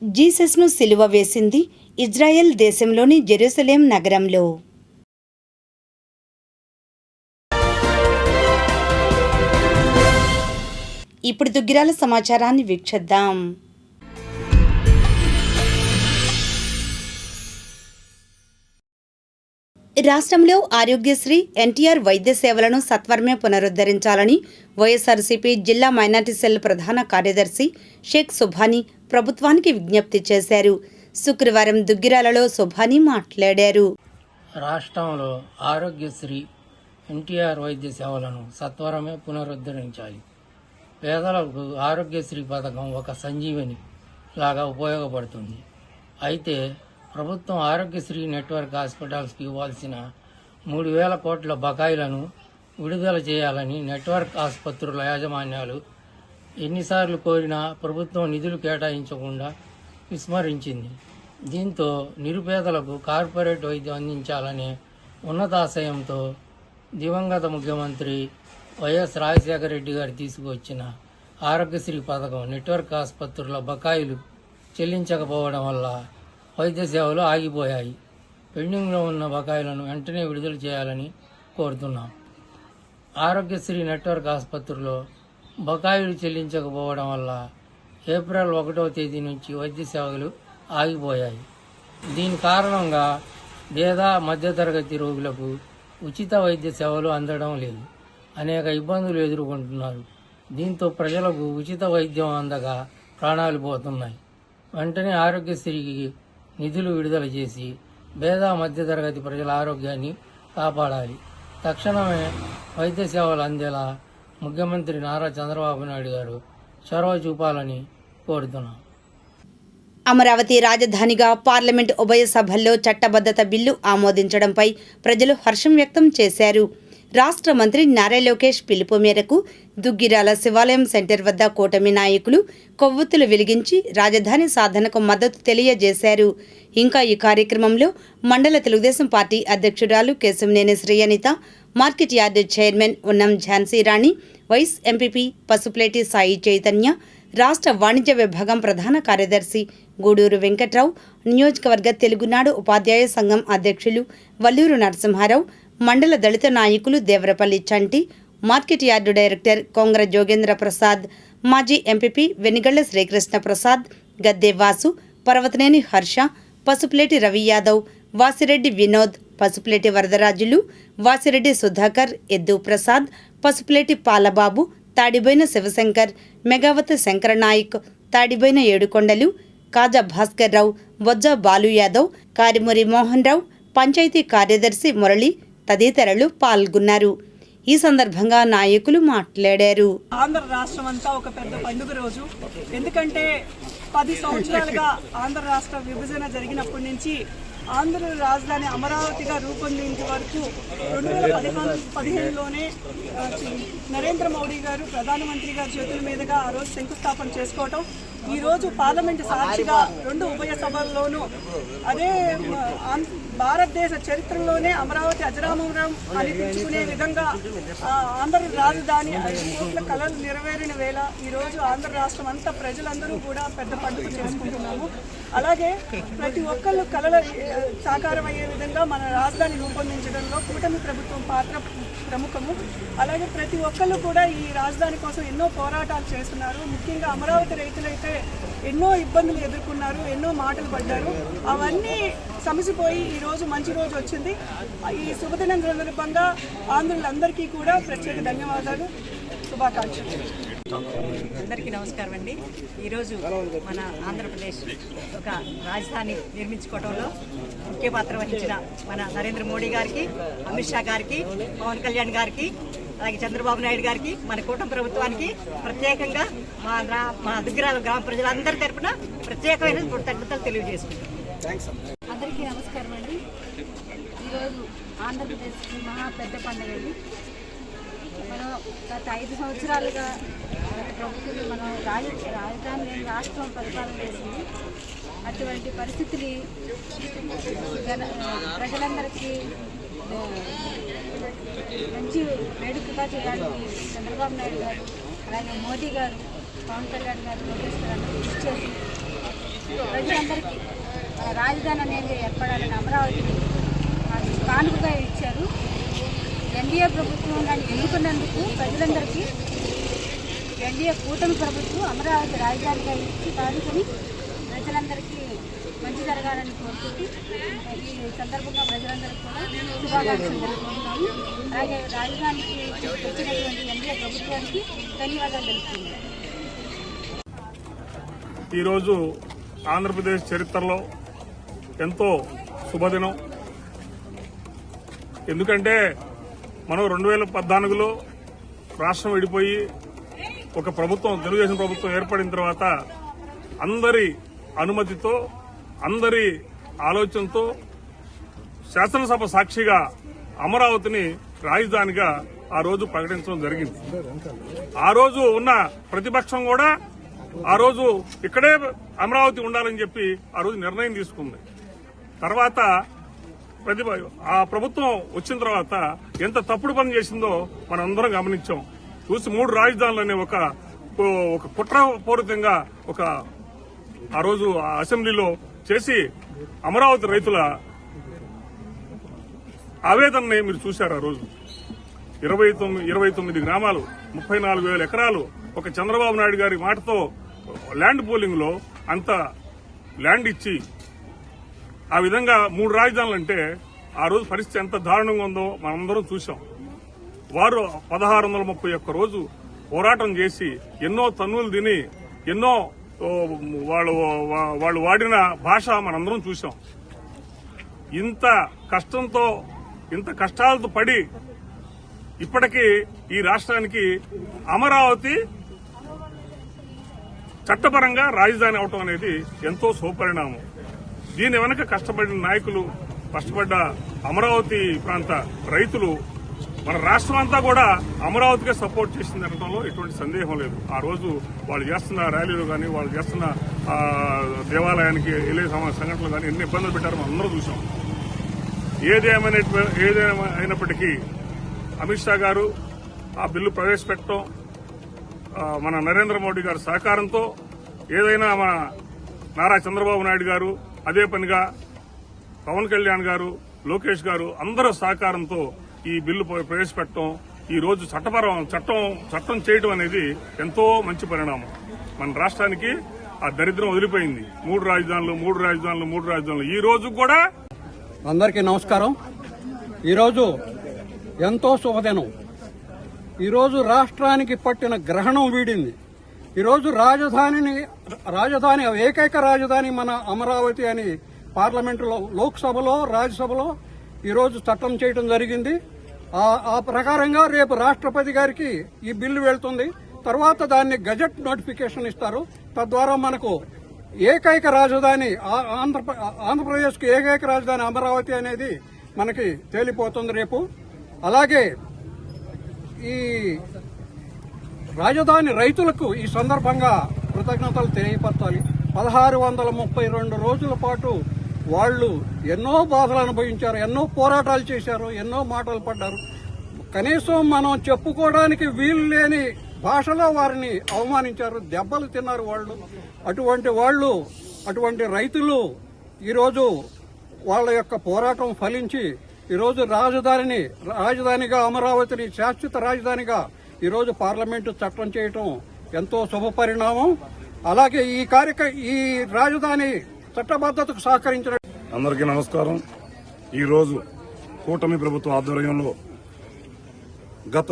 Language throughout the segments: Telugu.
జీసస్ను సిలువ వేసింది ఇజ్రాయెల్ దేశంలోని జెరూసలేం నగరంలో. ఇప్పుడు దుగ్గిరాల సమాచారాన్ని వీక్షిద్దాం. రాష్ట్రంలో ఆరోగ్యశ్రీ ఎన్టీఆర్ వైద్య సేవలను సత్వరమే పునరుద్ధరించాలని వైఎస్ఆర్సీపీ జిల్లా మైనార్టీ సెల్ ప్రధాన కార్యదర్శి షేక్ సుభానీ ప్రభుత్వానికి విజ్ఞప్తి చేశారు. శుక్రవారం దుగ్గిరాలలో సుభానీ మాట్లాడారు. రాష్ట్రంలో ఆరోగ్యశ్రీ ఎన్టీఆర్ వైద్య సేవలను సత్వరమే పునరుద్ధరించాలి. పేదలకు ఆరోగ్యశ్రీ పథకం ఒక సంజీవని లాగా ఉపయోగపడుతుంది. అయితే ప్రభుత్వం ఆరోగ్యశ్రీ నెట్వర్క్ హాస్పిటల్స్కి ఇవ్వాల్సిన 3,000 కోట్ల బకాయిలను విడుదల చేయాలని నెట్వర్క్ ఆసుపత్రుల యాజమాన్యాలు ఎన్నిసార్లు కోరినా ప్రభుత్వం నిధులు కేటాయించకుండా విస్మరించింది. దీంతో నిరుపేదలకు కార్పొరేట్ వైద్యం అందించాలనే ఉన్నతాశయంతో దివంగత ముఖ్యమంత్రి వైఎస్ రాజశేఖర రెడ్డి గారు తీసుకువచ్చిన ఆరోగ్యశ్రీ పథకం నెట్వర్క్ ఆసుపత్రుల బకాయిలు చెల్లించకపోవడం వల్ల వైద్య సేవలు ఆగిపోయాయి. పెండింగ్లో ఉన్న బకాయిలను వెంటనే విడుదల చేయాలని కోరుతున్నాం. ఆరోగ్యశ్రీ నెట్వర్క్ ఆసుపత్రుల్లో బకాయిలు చెల్లించకపోవడం వల్ల ఏప్రిల్ 1వ తేదీ నుంచి వైద్య సేవలు ఆగిపోయాయి. దీని కారణంగా పేద మధ్యతరగతి రోగులకు ఉచిత వైద్య సేవలు అందడం లేదు. అనేక ఇబ్బందులు ఎదుర్కొంటున్నారు. దీంతో ప్రజలకు ఉచిత వైద్యం అందగా ప్రాణాలు పోతున్నాయి. వెంటనే ఆరోగ్యశ్రీకి నిధులు విడుదల చేసి పేద మధ్యతరగతి ప్రజల ఆరోగ్యాన్ని కాపాడాలి. తక్షణమే వైద్య సేవలు అందేలా ముఖ్యమంత్రి నారా చంద్రబాబు నాయుడు గారు చొరవ చూపాలని కోరుతున్నాం. అమరావతి రాజధానిగా పార్లమెంటు ఉభయ సభల్లో చట్టబద్ధత బిల్లు ఆమోదించడంపై ప్రజలు హర్షం వ్యక్తం చేశారు. రాష్ట్ర మంత్రి నారా లోకేష్ పిలుపు మేరకు దుగ్గిరాల శివాలయం సెంటర్ వద్ద కూటమి నాయకులు కొవ్వొత్తులు వెలిగించి రాజధాని సాధనకు మద్దతు తెలియజేశారు. ఇంకా ఈ కార్యక్రమంలో మండల తెలుగుదేశం పార్టీ అధ్యక్షురాలు కేశంనేని శ్రీయనిత, మార్కెట్ యార్డు చైర్మన్ ఉన్నం ఝాన్సీ రాణి, వైస్ ఎంపీపీ పసుపులేటి సాయి చైతన్య, రాష్ట్ర వాణిజ్య విభాగం ప్రధాన కార్యదర్శి గూడూరు వెంకట్రావు, నియోజకవర్గ తెలుగునాడు ఉపాధ్యాయ సంఘం అధ్యక్షులు వల్లూరు నరసింహారావు, మండల దళిత నాయకులు Devarapalli Chanti, market yard director Kongra Jogendra Prasad, మాజీ ఎంపీపీ వెనిగళ్ల శ్రీకృష్ణ ప్రసాద్, గద్దె వాసు, పర్వతనేని హర్ష, పసుపులేటి రవి యాదవ్, వాసిరెడ్డి వినోద్, పసుపులేటి వరదరాజులు, వాసిరెడ్డి సుధాకర్, ఎద్దు ప్రసాద్, పసుపులేటి పాలబాబు, తాడిబోయిన శివశంకర్, మెగావతి శంకరనాయక్, తాడిబోయిన ఏడుకొండలు, కాజా భాస్కర్ రావు, బొజ్జ బాలు యాదవ్, కారిమూరి మోహన్ రావు, పంచాయతీ కార్యదర్శి మురళి తదితరులు పాల్గొన్నారు. ఈ సందర్భంగా నాయకులు మాట్లాడారు. ఆంధ్ర రాష్ట్రం అంతా ఒక పెద్ద పండుగ రోజు. ఎందుకంటే 10 సంవత్సరాలుగా ఆంధ్ర రాష్ట్ర విభజన జరిగినప్పటి నుంచి ఆంధ్ర రాజధాని అమరావతిగా రూపొందించే వరకు 2015లోనే నరేంద్ర మోడీ గారు ప్రధానమంత్రి గారి చేతుల మీదుగా ఆ రోజు శంకుస్థాపన చేసుకోవటం, ఈరోజు పార్లమెంటు సాక్షిగా 2 ఉభయ సభల్లోనూ అదే భారతదేశ చరిత్రలోనే అమరావతి అజరామరం అనిపించుకునే విధంగా ఆంధ్ర రాజధాని 5 కోట్ల కళలు నెరవేరిన వేళ ఈరోజు ఆంధ్ర రాష్ట్రం అంతా ప్రజలందరూ కూడా పెద్ద పండుగ చేసుకుంటున్నాము. అలాగే ప్రతి ఒక్కళ్ళు కళల సాకారం అయ్యే విధంగా మన రాజధాని రూపొందించడంలో కూటమి ప్రభుత్వం పాత్ర ప్రముఖము. అలాగే ప్రతి ఒక్కళ్ళు కూడా ఈ రాజధాని కోసం ఎన్నో పోరాటాలు చేస్తున్నారు. ముఖ్యంగా అమరావతి రైతులైతే ఎన్నో ఇబ్బందులు ఎదుర్కొన్నారు, ఎన్నో మాటలు పడ్డారు. అవన్నీ సమసిపోయి ఈరోజు మంచి రోజు వచ్చింది. ఈ శుభదినం సందర్భంగా ఆంధ్రులందరికీ కూడా ప్రత్యేక ధన్యవాదాలు, శుభాకాంక్షలు. అందరికీ నమస్కారం అండి. ఈరోజు మన ఆంధ్రప్రదేశ్ ఒక రాజధాని నిర్మించుకోవడంలో ముఖ్య పాత్ర వహించిన మన నరేంద్ర మోడీ గారికి, అమిత్ షా గారికి, పవన్ కళ్యాణ్ గారికి, అలాగే చంద్రబాబు నాయుడు గారికి, మన కూటమి ప్రభుత్వానికి ప్రత్యేకంగా మా దుగ్గిరాల గ్రామ ప్రజలందరి తరఫున ప్రత్యేకమైన కృతజ్ఞతలు తెలియజేసుకుంటాం. అందరికీ నమస్కారం అండి. ఈరోజు ఆంధ్రప్రదేశ్ మహా పెద్ద పండుగ అండి. మనం గత 5 సంవత్సరాలుగా ప్రభుత్వం మనం రాజధాని లేని రాష్ట్రం పరిపాలన చేసింది. అటువంటి పరిస్థితులు ప్రజలందరికీ మంచి వేడుకగా చేయడానికి చంద్రబాబు నాయుడు గారు, అలాగే మోదీ గారు, పవన్ కళ్యాణ్ గారు, లోకేష్ గారు కృషి చేసి ప్రజలందరికీ రాజధాని అనేది ఏర్పడాలని అమరావతిని కానుకగా ఇచ్చారు. ఎన్డీఏ ప్రభుత్వం దాన్ని ఎన్నుకున్నందుకు ప్రజలందరికీ ఎన్డీఏ కూటమి ప్రభుత్వం అమరావతి రాజధానిగా ఇచ్చి కానుకొని ప్రజలందరికీ మంచి జరగాలని కోరుకుంటూ ఈ సందర్భంగా ప్రజలందరికీ కూడా శుభాకాంక్షలు తెలుపుకుంటున్నాము. అలాగే రాజధానికి వచ్చినటువంటి ఎన్డీఏ ప్రభుత్వానికి ధన్యవాదాలు తెలుపుతున్నాము. ఈరోజు ఆంధ్రప్రదేశ్ చరిత్రలో ఎంతో శుభదినం. ఎందుకంటే మనం 2014లో రాష్ట్రం విడిపోయి ఒక ప్రభుత్వం, తెలుగుదేశం ప్రభుత్వం ఏర్పడిన తర్వాత అందరి అనుమతితో, అందరి ఆలోచనతో శాసనసభ సాక్షిగా అమరావతిని రాజధానిగా ఆ రోజు ప్రకటించడం జరిగింది. ఆ రోజు ఉన్న ప్రతిపక్షం కూడా ఆ రోజు ఇక్కడే అమరావతి ఉండాలని చెప్పి ఆ రోజు నిర్ణయం తీసుకుంది. తర్వాత ఆ ప్రభుత్వం వచ్చిన తర్వాత ఎంత తప్పుడు పని చేసిందో మనం అందరం గమనించాం. చూసి 3 రాజధానులనే ఒక కుట్రపూరితంగా ఆ రోజు అసెంబ్లీలో చేసి అమరావతి రైతుల ఆవేదనని మీరు చూశారు. ఆ రోజు 29 గ్రామాలు, 34,000 ఎకరాలు ఒక చంద్రబాబు నాయుడు గారి మాటతో ల్యాండ్ పూలింగ్ లో అంత ల్యాండ్ ఇచ్చి ఆ విధంగా 3 రాజధానులు అంటే ఆ రోజు పరిస్థితి ఎంత దారుణంగా ఉందో మనందరం చూశాం. వారు 1631 రోజు పోరాటం చేసి ఎన్నో తన్నులు తిని ఎన్నో వాళ్ళు వాడిన భాష మనందరం చూశాం. ఇంత కష్టంతో, ఇంత కష్టాలతో పడి ఇప్పటికీ ఈ రాష్ట్రానికి అమరావతి చట్టపరంగా రాజధాని అవటం అనేది ఎంతో శుభపరిణామం. దీని వెనక కష్టపడిన నాయకులు, కష్టపడ్డ అమరావతి ప్రాంత రైతులు, మన రాష్ట్రం అంతా కూడా అమరావతికే సపోర్ట్ చేసింది అనడంలో ఎటువంటి సందేహం లేదు. ఆ రోజు వాళ్ళు చేస్తున్న ర్యాలీలు కానీ, వాళ్ళు చేస్తున్న దేవాలయానికి వెళ్లే సంఘటనలు కానీ ఎన్ని ఇబ్బందులు పెట్టారో మనం అందరూ చూసాం. ఏదేమైనప్పటికీ అమిత్ షా గారు ఆ బిల్లు ప్రవేశపెట్టడం, మన నరేంద్ర మోడీ గారి సహకారంతో, ఏదైనా మన నారా చంద్రబాబు నాయుడు గారు, అదే పనిగా పవన్ కళ్యాణ్ గారు, లోకేష్ గారు అందరూ సహకారంతో ఈ బిల్లు ప్రవేశపెట్టడం, ఈ రోజు చట్టం చేయడం అనేది ఎంతో మంచి పరిణామం. మన రాష్ట్రానికి ఆ దరిద్రం వదిలిపోయింది. 3 రాజధానులు. ఈ రోజు కూడా అందరికీ నమస్కారం. ఈరోజు ఎంతో శుభదినం. ఈరోజు రాష్ట్రానికి పట్టిన గ్రహణం వీడింది. ఈరోజు రాజధాని ఏకైక రాజధాని మన అమరావతి అని పార్లమెంటులో, లోక్సభలో, రాజ్యసభలో ఈరోజు చట్టం చేయడం జరిగింది. ఆ ప్రకారంగా రేపు రాష్ట్రపతి గారికి ఈ బిల్లు వెళ్తుంది. తర్వాత దాన్ని గజెట్ నోటిఫికేషన్ ఇస్తారు. తద్వారా మనకు ఏకైక రాజధాని, ఆంధ్రప్రదేశ్కి ఏకైక రాజధాని అమరావతి అనేది మనకి తేలిపోతుంది రేపు. అలాగే ఈ రాజధాని రైతులకు ఈ సందర్భంగా కృతజ్ఞతలు తెలియపరచాలి. 1632 రోజుల పాటు వాళ్ళు ఎన్నో బాధలు అనుభవించారు, ఎన్నో పోరాటాలు చేశారు, ఎన్నో మాటలు పడ్డారు. కనీసం మనం చెప్పుకోవడానికి వీలు లేని భాషలో వారిని అవమానించారు, దెబ్బలు తిన్నారు వాళ్ళు. అటువంటి రైతులు ఈరోజు వాళ్ళ యొక్క పోరాటం ఫలించి ఈరోజు రాజధానిగా అమరావతిని శాశ్వత రాజధానిగా ఈరోజు పార్లమెంటు చట్టం చేయటం ఎంతో శుభ పరిణామం. అలాగే ఈ రాజధాని చట్టబద్ధతకు సహకరించిన అందరికీ నమస్కారం. ఈరోజు కూటమి ప్రభుత్వ ఆధ్వర్యంలో గత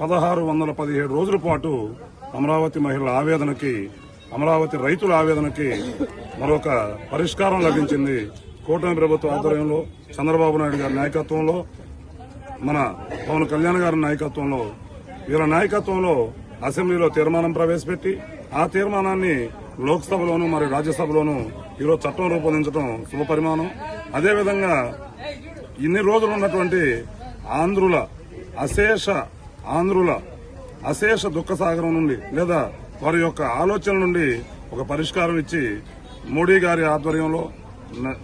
1617 రోజుల పాటు అమరావతి మహిళల ఆవేదనకి, అమరావతి రైతుల ఆవేదనకి మరొక పరిష్కారం లభించింది. కూటమి ప్రభుత్వ ఆధ్వర్యంలో చంద్రబాబు నాయుడు గారి నాయకత్వంలో, మన పవన్ కళ్యాణ్ గారి నాయకత్వంలో, వీళ్ళ నాయకత్వంలో అసెంబ్లీలో తీర్మానం ప్రవేశపెట్టి ఆ తీర్మానాన్ని లోక్సభలోను మరియు రాజ్యసభలోను ఈరోజు చట్టం రూపొందించడం శుభపరిమాణం. అదేవిధంగా ఇన్ని రోజులు ఉన్నటువంటి అశేష దుఃఖసాగరం నుండి, లేదా వారి యొక్క ఆలోచనల నుండి ఒక పరిష్కారం ఇచ్చి మోడీ గారి ఆధ్వర్యంలో,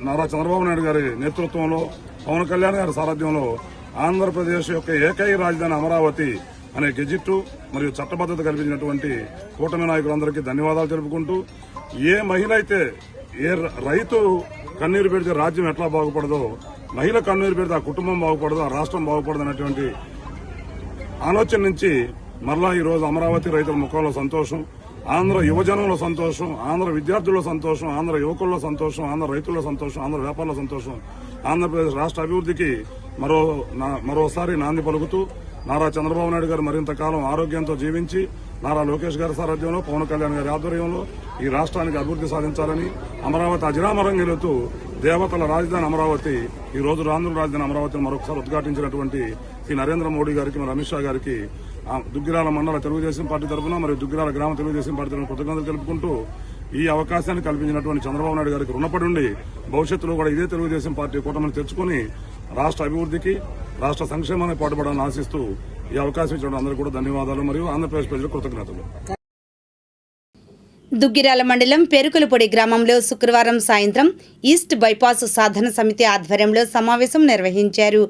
నారా చంద్రబాబు నాయుడు గారి నేతృత్వంలో, పవన్ కళ్యాణ్ గారి సారథ్యంలో ఆంధ్రప్రదేశ్ యొక్క ఏకైక రాజధాని అమరావతి అనే గెజిట్టు మరియు చట్టబద్దత కల్పించినటువంటి కూటమి నాయకులందరికీ ధన్యవాదాలు తెలుపుకుంటూ, ఏ మహిళ అయితే రైతు కన్నీరు పెడితే రాజ్యం ఎట్లా బాగుపడదో, మహిళ కన్నీరు పెడితే ఆ కుటుంబం బాగుపడదు, ఆ రాష్ట్రం బాగుపడదు అనేటువంటి ఆలోచన నుంచి మరలా ఈ రోజు అమరావతి రైతుల ముఖంలో సంతోషం, ఆంధ్ర యువజనంలో సంతోషం, ఆంధ్ర విద్యార్థుల్లో సంతోషం, ఆంధ్ర యువకుల్లో సంతోషం, ఆంధ్ర రైతుల్లో సంతోషం, ఆంధ్ర వ్యాపారుల సంతోషం, ఆంధ్రప్రదేశ్ రాష్ట్ర అభివృద్ధికి మరోసారి నాంది పలుకుతూ నారా చంద్రబాబు నాయుడు గారు మరింత కాలం ఆరోగ్యంతో జీవించి నారా లోకేష్ గారి సారథ్యంలో, పవన్ కళ్యాణ్ గారి ఆధ్వర్యంలో ఈ రాష్ట్రానికి అభివృద్ధి సాధించాలని, అమరావతి అజరామరం గెలుతూ దేవతల రాజధాని అమరావతి ఈ రోజు ఆంధ్ర రాజధాని అమరావతిని మరొకసారి ఉద్ఘాటించినటువంటి శ్రీ నరేంద్ర మోడీ గారికి, మరి అమిత్ షా గారికి దుగ్గిరాల మండల తెలుగుదేశం పార్టీ తరఫున మరియు దుగ్గిరాల గ్రామ తెలుగుదేశం పార్టీ తరఫున కృతజ్ఞతలు తెలుపుకుంటూ ఈ అవకాశాన్ని కల్పించినటువంటి చంద్రబాబు నాయుడు గారికి రుణపడి ఉండి భవిష్యత్తులో కూడా ఇదే తెలుగుదేశం పార్టీ కూటమిని తెచ్చుకుని రాష్ట్ర అభివృద్ధికి, రాష్ట్ర సంక్షేమానికి పాటుపడాలని ఆశిస్తూ ఈ అవకాశం ఇచ్చడం అందరికీ కూడా ధన్యవాదాలు మరియు ఆంధ్రప్రదేశ్ ప్రజలకు కృతజ్ఞతలు. దుగ్గిరాల మండలం పెరుకులపొడి గ్రామంలో శుక్రవారం సాయంత్రం ఈస్ట్ బైపాస్ సాధన సమితి ఆధ్వర్యంలో సమావేశం నిర్వహించారు.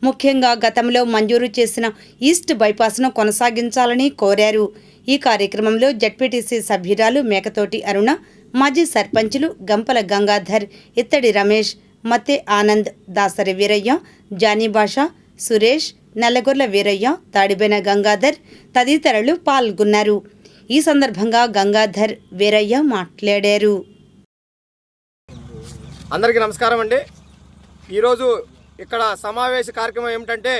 ముఖ్యంగా గతంలో మంజూరు చేసిన ఈస్ట్ బైపాస్ను కొనసాగించాలని కోరారు. ఈ కార్యక్రమంలో జడ్పీటీసీ సభ్యురాలు మేకతోటి అరుణ, మాజీ సర్పంచులు గంపల గంగాధర్, ఇత్తడి రమేష్, మత్తె ఆనంద్, దాసరి వీరయ్య, జానీ భాష, సురేష్, నల్లగొర్ల వీరయ్య, తాడిబెన గంగాధర్ తదితరులు పాల్గొన్నారు. ఈ సందర్భంగా గంగాధర్, వీరయ్య మాట్లాడారు. అందరికీ నమస్కారం అండి. ఈరోజు ఇక్కడ సమావేశ కార్యక్రమం ఏమిటంటే,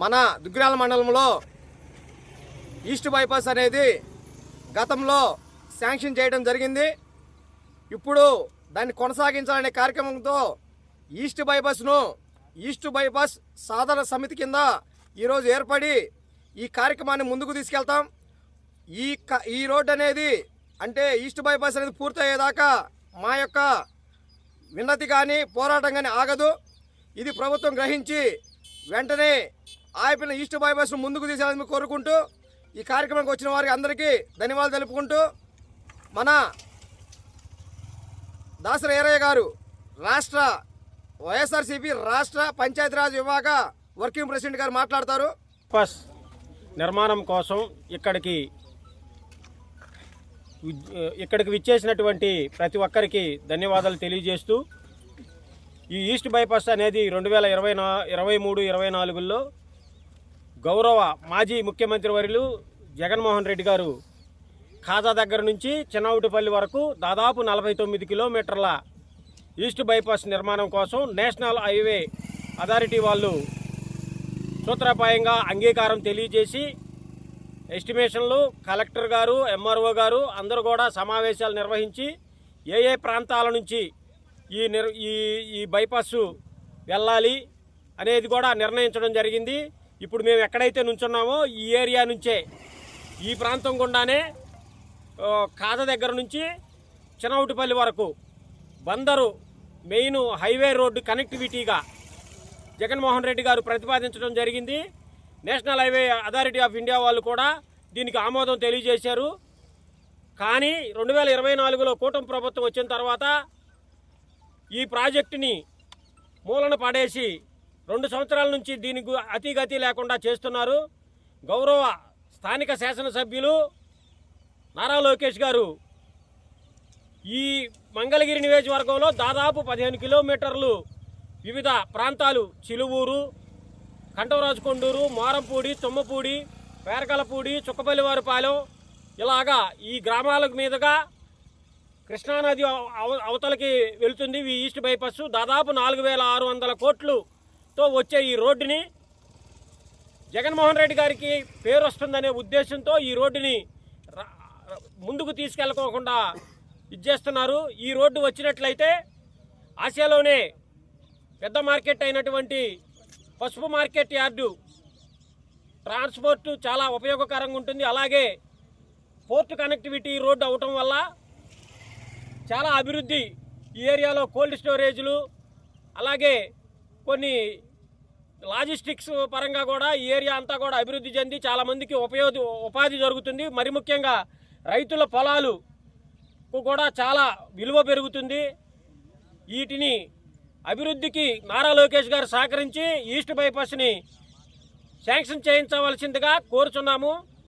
మన దుగ్గిరాల మండలంలో ఈస్ట్ బైపాస్ అనేది గతంలో శాంక్షన్ చేయడం జరిగింది. ఇప్పుడు దాన్ని కొనసాగించాలనే కార్యక్రమంతో ఈస్ట్ బైపాస్ సాధన సమితి కింద ఈరోజు ఏర్పడి ఈ కార్యక్రమాన్ని ముందుకు తీసుకెళ్తాం. ఈ రోడ్డు అనేది అంటే ఈస్ట్ బైపాస్ అనేది పూర్తయ్యేదాకా మా యొక్క విన్నతి కానీ పోరాటం కానీ ఆగదు. ఇది ప్రభుత్వం గ్రహించి వెంటనే ఆపిన ఈస్ట్ బైపాస్ను ముందుకు తీసేయాలని కోరుకుంటూ ఈ కార్యక్రమానికి వచ్చిన వారికి అందరికీ ధన్యవాదాలు తెలుపుకుంటూ, మన దాసరి వీరయ్య గారు రాష్ట్ర వైఎస్ఆర్సీపీ రాష్ట్ర పంచాయతీరాజ్ విభాగ వర్కింగ్ ప్రెసిడెంట్ గారు మాట్లాడతారు. బస్ నిర్మాణం కోసం ఇక్కడికి విచ్చేసినటువంటి ప్రతి ఒక్కరికి ధన్యవాదాలు తెలియజేస్తూ, ఈ ఈస్ట్ బైపాస్ అనేది 2023-24లో గౌరవ మాజీ ముఖ్యమంత్రి వర్యులు జగన్మోహన్ రెడ్డి గారు ఖాజా దగ్గర నుంచి చిన్నవుటిపల్లి వరకు దాదాపు 49 కిలోమీటర్ల ఈస్ట్ బైపాస్ నిర్మాణం కోసం నేషనల్ హైవే అథారిటీ వాళ్ళు సూత్రప్రాయంగా అంగీకారం తెలియజేసి ఎస్టిమేషన్లు కలెక్టర్ గారు, ఎంఆర్ఓ గారు అందరూ కూడా సమావేశాలు నిర్వహించి ఏ ప్రాంతాల నుంచి ఈ బైపాస్ వెళ్ళాలి అనేది కూడా నిర్ణయించడం జరిగింది. ఇప్పుడు మేము ఎక్కడైతే నుంచున్నామో ఈ ఏరియా నుంచే, ఈ ప్రాంతం గుండానే ఖాజా దగ్గర నుంచి చిన్నవుటిపల్లి వరకు బందరు మెయిన్ హైవే రోడ్డు కనెక్టివిటీగా జగన్మోహన్ రెడ్డి గారు ప్రతిపాదించడం జరిగింది. National highway authority of India వాళ్ళు కూడా దీనికి ఆమోదం తెలియజేశారు. కానీ 2024లో కూటమి ప్రభుత్వం వచ్చిన తర్వాత ఈ ప్రాజెక్టుని మూలన పడేసి 2 సంవత్సరాల నుంచి దీనికి అతిగతి లేకుండా చేస్తున్నారు. గౌరవ స్థానిక శాసనసభ్యులు నారా లోకేష్ గారు ఈ మంగళగిరి నియోజకవర్గంలో దాదాపు 15 కిలోమీటర్లు వివిధ ప్రాంతాలు చిలువూరు, కంటవరాజుకొండూరు, మోరంపూడి, తుమ్మపూడి, పేరకలపూడి, చుక్కపల్లివారిపాలెం ఇలాగా ఈ గ్రామాల మీదుగా కృష్ణానది అవతలకి వెళుతుంది ఈ ఈస్ట్ బైపాస్. దాదాపు 4600 కోట్లుతో వచ్చే ఈ రోడ్డుని జగన్మోహన్ రెడ్డి గారికి పేరు వస్తుందనే ఉద్దేశంతో ఈ రోడ్డుని ముందుకు తీసుకెళ్ళకోకుండా ఇచ్చేస్తున్నారు. ఈ రోడ్డు వచ్చినట్లయితే ఆసియాలోనే పెద్ద మార్కెట్ అయినటువంటి పసుపు మార్కెట్ యార్డు ట్రాన్స్పోర్ట్ చాలా ఉపయోగకరంగా ఉంటుంది. అలాగే పోర్ట్ కనెక్టివిటీ రోడ్డు అవటం వల్ల చాలా అభివృద్ధి ఈ ఏరియాలో కోల్డ్ స్టోరేజ్లు అలాగే కొన్ని లాజిస్టిక్స్ పరంగా కూడా ఈ ఏరియా అంతా కూడా అభివృద్ధి చెంది చాలామందికి ఉపాధి జరుగుతుంది. మరి ముఖ్యంగా రైతుల పొలాలకు కూడా చాలా విలువ పెరుగుతుంది. వీటిని అభివృద్ధికి నారా లోకేష్ గారు సహకరించి ఈస్ట్ బైపాస్ని శాంక్షన్ చేయించవలసిందిగా కోరుచున్నాము.